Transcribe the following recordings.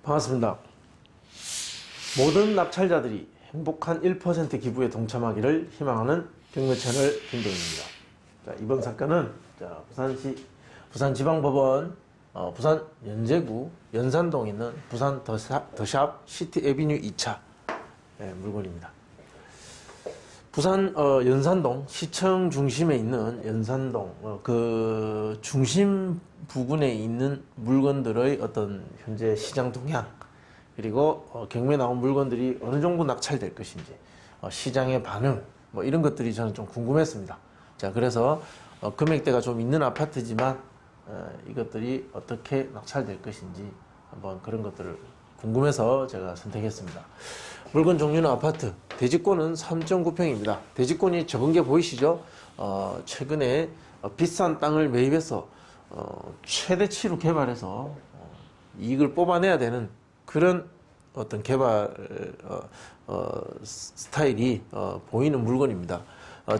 반갑습니다. 모든 낙찰자들이 행복한 1% 기부에 동참하기를 희망하는 경매 채널 김동입니다. 자, 이번 사건은 부산지방법원 부산 연제구 연산동에 있는 부산 더샵 시티 에비뉴 2차 물건입니다. 부산 연산동 시청 중심에 있는 연산동 그 중심 부근에 있는 물건들의 어떤 현재 시장 동향, 그리고 경매에 나온 물건들이 어느 정도 낙찰될 것인지, 시장의 반응, 뭐 이런 것들이 저는 좀 궁금했습니다. 자, 그래서 금액대가 좀 있는 아파트지만 이것들이 어떻게 낙찰될 것인지 한번 그런 것들을 궁금해서 제가 선택했습니다. 물건 종류는 아파트, 대지권은 3.9평입니다. 대지권이 적은 게 보이시죠? 최근에 비싼 땅을 매입해서 최대치로 개발해서 이익을 뽑아내야 되는 그런 어떤 개발 스타일이 보이는 물건입니다.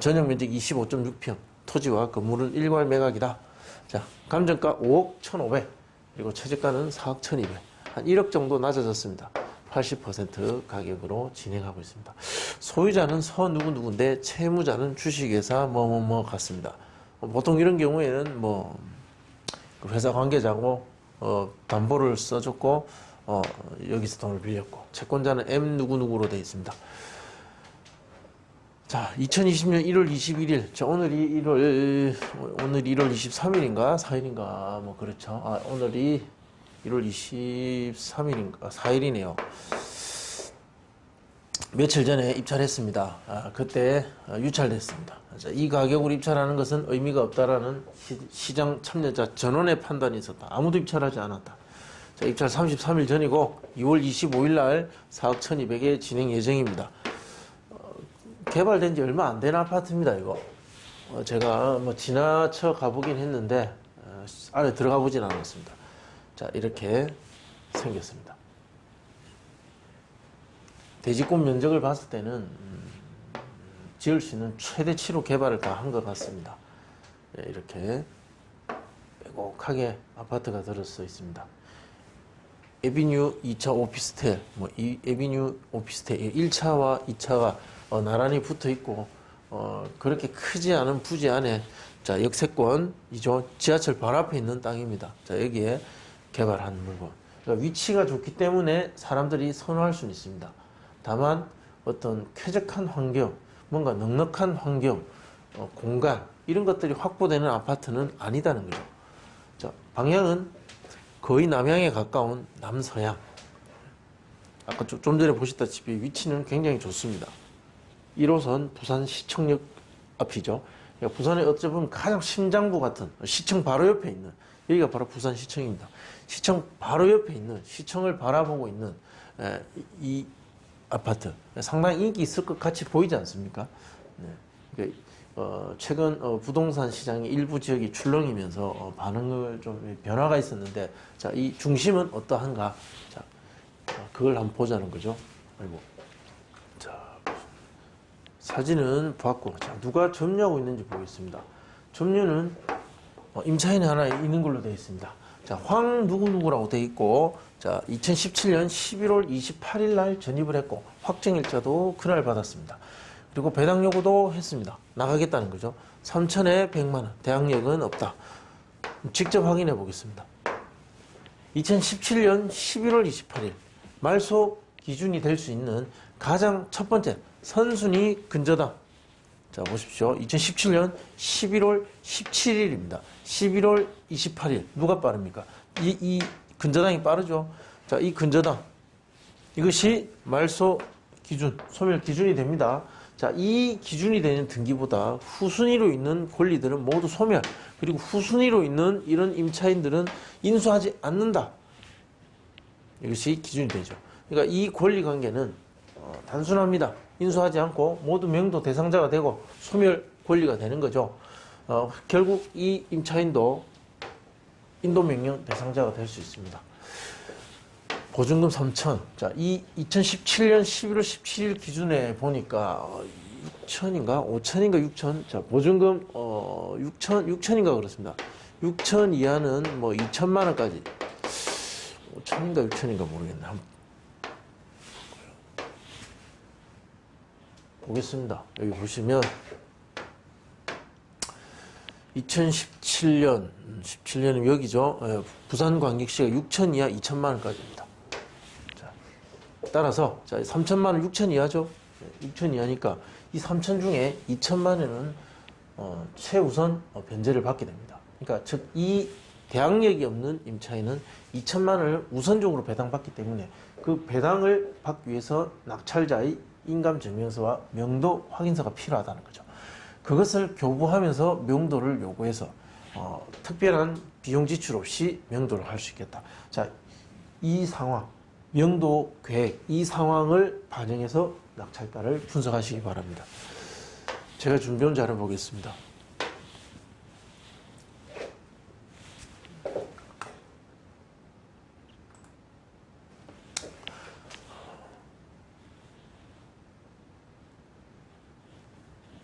전용 면적 25.6평, 토지와 건물은 일괄 매각이다. 자, 감정가 5억 1,500, 그리고 최저가는 4억 1,200, 한 1억 정도 낮아졌습니다. 80% 가격으로 진행하고 있습니다. 소유자는 서누구누구인데 채무자는 주식회사 뭐뭐뭐 같습니다. 보통 이런 경우에는 뭐 회사 관계자고 담보를 써줬고 여기서 돈을 빌렸고, 채권자는 M 누구누구로 되어 있습니다. 자, 2020년 1월 21일, 자, 오늘이 1월 23일인가 4일인가 뭐 그렇죠. 오늘이 1월 23일인가 4일이네요. 며칠 전에 입찰했습니다. 그때 유찰됐습니다. 자, 이 가격으로 입찰하는 것은 의미가 없다라는 시장 참여자 전원의 판단이 있었다. 아무도 입찰하지 않았다. 자, 입찰 33일 전이고 2월 25일 날 4억 1,200에 진행 예정입니다. 개발된 지 얼마 안 된 아파트입니다. 이거 제가 뭐 지나쳐 가보긴 했는데 안에 들어가 보진 않았습니다. 자, 이렇게 생겼습니다. 대지권 면적을 봤을 때는 지을 수 있는 최대치로 개발을 다 한 것 같습니다. 이렇게 빼곡하게 아파트가 들어서 있습니다. 에비뉴 2차 오피스텔, 이 에비뉴 오피스텔 1차와 2차가 나란히 붙어 있고, 그렇게 크지 않은 부지 안에, 자, 역세권이죠. 지하철 바로 앞에 있는 땅입니다. 자, 여기에 개발한 물건. 그러니까 위치가 좋기 때문에 사람들이 선호할 수는 있습니다. 다만 어떤 쾌적한 환경, 뭔가 넉넉한 환경, 공간, 이런 것들이 확보되는 아파트는 아니다는 거죠. 자, 방향은 거의 남향에 가까운 남서향. 아까 좀 전에 보셨다시피 위치는 굉장히 좋습니다. 1호선 부산시청역 앞이죠. 그러니까 부산의 어찌 보면 가장 심장부 같은, 시청 바로 옆에 있는, 여기가 바로 부산시청입니다. 시청 바로 옆에 있는, 시청을 바라보고 있는 이 아파트, 상당히 인기 있을 것 같이 보이지 않습니까? 네. 그러니까 최근 부동산 시장의 일부 지역이 출렁이면서 반응을 좀 변화가 있었는데, 자, 이 중심은 어떠한가? 자, 그걸 한번 보자는 거죠. 아이고. 자, 사진은 봤고, 자, 누가 점유하고 있는지 보겠습니다. 점유는 임차인이 하나 있는 걸로 되어 있습니다. 자, 황 누구누구라고 되어 있고, 자, 2017년 11월 28일 날 전입을 했고, 확정일자도 그날 받았습니다. 그리고 배당 요구도 했습니다. 나가겠다는 거죠. 3천에 100만원, 대항력은 없다. 직접 확인해 보겠습니다. 2017년 11월 28일 말소 기준이 될 수 있는 가장 첫 번째 선순위 근저당. 자, 보십시오. 2017년 11월 17일입니다. 11월 28일. 누가 빠릅니까? 이 근저당이 빠르죠. 자, 이 근저당. 이것이 말소 기준, 소멸 기준이 됩니다. 자, 이 기준이 되는 등기보다 후순위로 있는 권리들은 모두 소멸. 그리고 후순위로 있는 이런 임차인들은 인수하지 않는다. 이것이 기준이 되죠. 그러니까 이 권리 관계는 단순합니다. 인수하지 않고 모두 명도 대상자가 되고 소멸 권리가 되는 거죠. 결국 이 임차인도 인도명령 대상자가 될 수 있습니다. 보증금 3천. 자, 이 2017년 11월 17일 기준에 보니까 6천인가 5천인가 6천. 자, 보증금 6천인가 그렇습니다. 6천 이하는 뭐 2천만 원까지. 5천인가 6천인가 모르겠네. 한번 보겠습니다. 여기 보시면 2017년, 17년은 여기죠. 부산광역시가 6천 이하 2천만 원까지입니다. 자, 따라서 자, 3천만 원 6천 이하죠. 6천 이하니까 이 3천 중에 2천만 원은 최우선 변제를 받게 됩니다. 그러니까 즉 이 대항력이 없는 임차인은 2천만 원을 우선적으로 배당받기 때문에 그 배당을 받기 위해서 낙찰자의 인감증명서와 명도 확인서가 필요하다는 거죠. 그것을 교부하면서 명도를 요구해서 특별한 비용 지출 없이 명도를 할 수 있겠다. 자, 이 상황, 명도 계획, 이 상황을 반영해서 낙찰가를 분석하시기 바랍니다. 제가 준비한 자료 보겠습니다.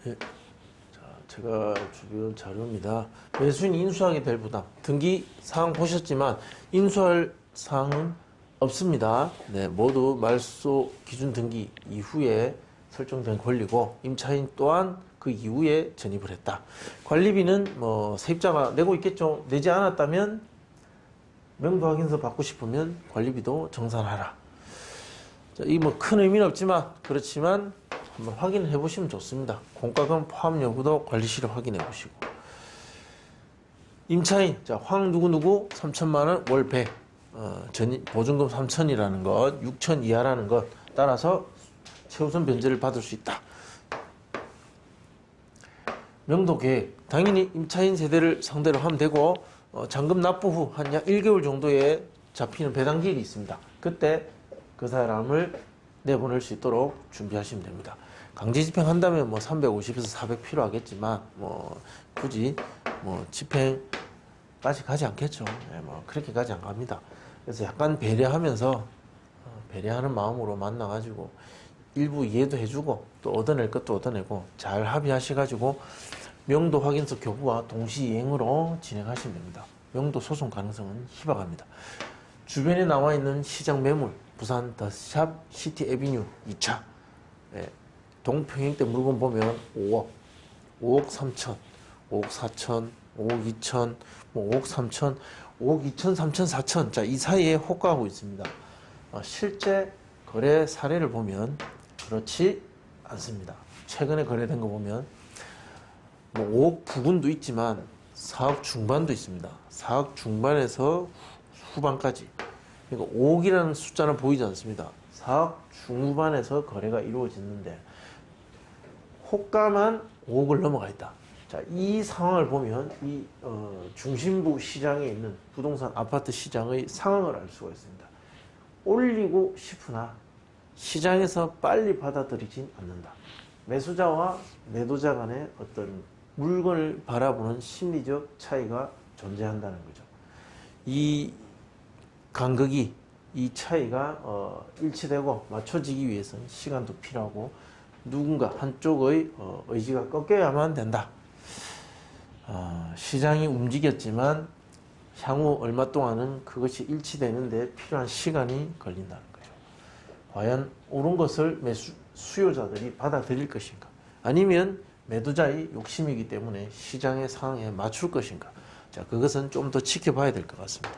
네. 제가 준비한 자료입니다. 매수인이 인수하게 될 부담, 등기 사항 보셨지만 인수할 사항은 없습니다. 네, 모두 말소 기준 등기 이후에 설정된 권리고 임차인 또한 그 이후에 전입을 했다. 관리비는 세입자가 내고 있겠죠. 내지 않았다면 명도 확인서 받고 싶으면 관리비도 정산하라. 자, 이 큰 의미는 없지만 그렇지만 한번 확인해 보시면 좋습니다. 공과금 포함 여부도 관리실에 확인해 보시고. 임차인, 자, 황 누구누구 3천만 원 월 100, 보증금 3천이라는 것, 6천 이하라는 것 따라서 최우선 변제를 받을 수 있다. 명도 계획, 당연히 임차인 세대를 상대로 하면 되고 잔금 납부 후 한 약 1개월 정도에 잡히는 배당기일이 있습니다. 그때 그 사람을 내보낼 수 있도록 준비하시면 됩니다. 강제 집행한다면 350에서 400 필요하겠지만 굳이 집행까지 가지 않겠죠. 네, 그렇게까지 안 갑니다. 그래서 약간 배려하면서 배려하는 마음으로 만나가지고 일부 이해도 해주고 또 얻어낼 것도 얻어내고 잘 합의하셔가지고 명도 확인서 교부와 동시 이행으로 진행하시면 됩니다. 명도 소송 가능성은 희박합니다. 주변에 나와 있는 시장 매물, 부산 더샵 시티 에비뉴 2차, 동평행대 물건 보면 5억, 5억 3천, 5억 4천, 5억 2천, 5억 3천, 5억 2천, 3천, 4천. 자, 이 사이에 호가하고 있습니다. 실제 거래 사례를 보면 그렇지 않습니다. 최근에 거래된 거 보면 5억 부근도 있지만 4억 중반도 있습니다. 4억 중반에서 후반까지. 그러니까 5억이라는 숫자는 보이지 않습니다. 4억 중후반에서 거래가 이루어졌는데 호가만 5억을 넘어가 있다. 자, 이 상황을 보면 이 중심부 시장에 있는 부동산 아파트 시장의 상황을 알 수가 있습니다. 올리고 싶으나 시장에서 빨리 받아들이진 않는다. 매수자와 매도자 간의 어떤 물건을 바라보는 심리적 차이가 존재한다는 거죠. 이 간극이, 이 차이가 일치되고 맞춰지기 위해서는 시간도 필요하고 누군가 한쪽의 의지가 꺾여야만 된다. 시장이 움직였지만 향후 얼마 동안은 그것이 일치되는데 필요한 시간이 걸린다는 거죠. 과연 옳은 것을 수요자들이 받아들일 것인가, 아니면 매도자의 욕심이기 때문에 시장의 상황에 맞출 것인가. 자, 그것은 좀 더 지켜봐야 될 것 같습니다.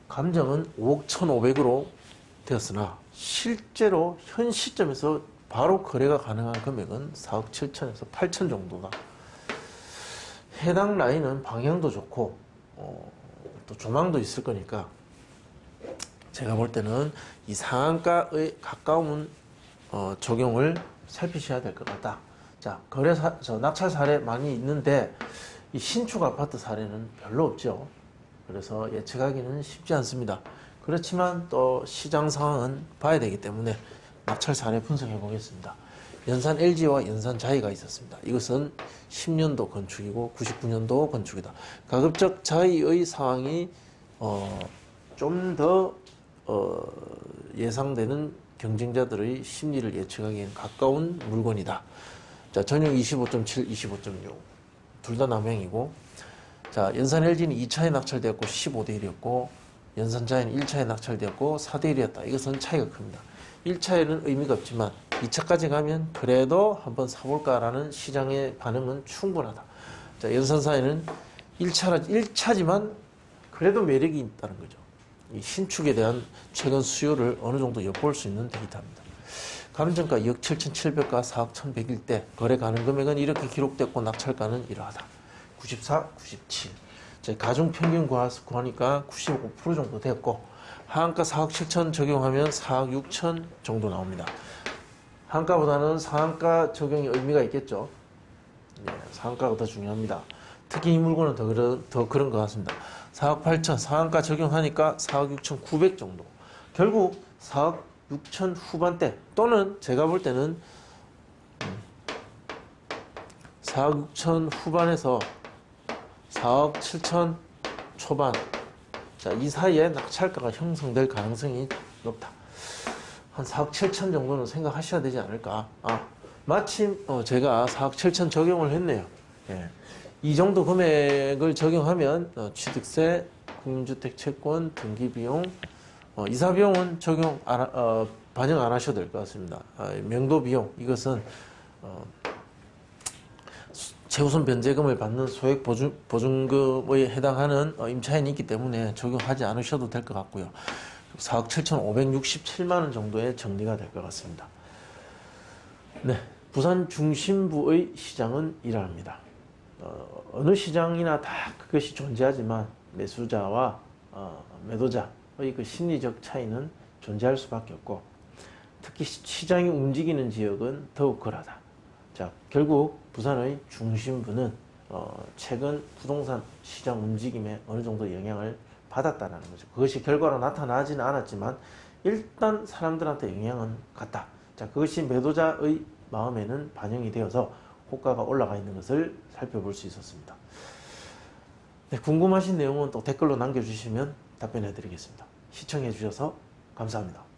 감정은 5억 1,500으로 되었으나 실제로 현 시점에서 바로 거래가 가능한 금액은 4억 7천에서 8천 정도다. 해당 라인은 방향도 좋고 또 조망도 있을 거니까 제가 볼 때는 이 상한가의 가까운 적용을 살피셔야 될 것 같다. 자, 낙찰 사례 많이 있는데 이 신축 아파트 사례는 별로 없죠. 그래서 예측하기는 쉽지 않습니다. 그렇지만 또 시장 상황은 봐야 되기 때문에 낙찰 사례 분석해 보겠습니다. 연산 LG와 연산 자이가 있었습니다. 이것은 10년도 건축이고 99년도 건축이다. 가급적 자이의 상황이 좀 더 예상되는 경쟁자들의 심리를 예측하기에는 가까운 물건이다. 자, 전용 25.7, 25.6 둘 다 남향이고 자, 연산 LG는 2차에 낙찰되었고 15대 1이었고 연산자에는 1차에 낙찰되었고 4대 1이었다. 이것은 차이가 큽니다. 1차에는 의미가 없지만 2차까지 가면 그래도 한번 사볼까라는 시장의 반응은 충분하다. 자, 연산사에는 1차지만 그래도 매력이 있다는 거죠. 이 신축에 대한 최근 수요를 어느 정도 엿볼 수 있는 데이터입니다. 가론점가 2억 7,700가 4억 1,100일 때 거래 가능 금액은 이렇게 기록됐고 낙찰가는 이러하다. 94, 97. 가중 평균 구하니까 95% 정도 됐고 하한가 4억 7천 적용하면 4억 6천 정도 나옵니다. 하한가보다는 상한가 적용이 의미가 있겠죠. 네, 상한가가 더 중요합니다. 특히 이 물건은 더 그런 것 같습니다. 4억 8천 상한가 적용하니까 4억 6천 9백 정도. 결국 4억 6천 후반대 또는 제가 볼 때는 4억 6천 후반에서 4억 7천 초반, 자, 이 사이에 낙찰가가 형성될 가능성이 높다. 한 4억 7천 정도는 생각하셔야 되지 않을까. 마침 제가 4억 7천 적용을 했네요. 예. 이 정도 금액을 적용하면 취득세, 국민주택 채권, 등기비용, 이사비용은 반영 안 하셔도 될 것 같습니다. 명도비용, 이것은 최우선 변제금을 받는 소액 보증금에 해당하는 임차인이 있기 때문에 적용하지 않으셔도 될 것 같고요. 4억 7,567만 원 정도의 정리가 될 것 같습니다. 네, 부산 중심부의 시장은 이러합니다. 어느 시장이나 다 그것이 존재하지만 매수자와 매도자의 그 심리적 차이는 존재할 수밖에 없고 특히 시장이 움직이는 지역은 더욱 그러하다. 자, 결국 부산의 중심부는 최근 부동산 시장 움직임에 어느 정도 영향을 받았다는 거죠. 그것이 결과로 나타나지는 않았지만 일단 사람들한테 영향은 갔다. 자, 그것이 매도자의 마음에는 반영이 되어서 호가가 올라가 있는 것을 살펴볼 수 있었습니다. 네, 궁금하신 내용은 또 댓글로 남겨주시면 답변해 드리겠습니다. 시청해 주셔서 감사합니다.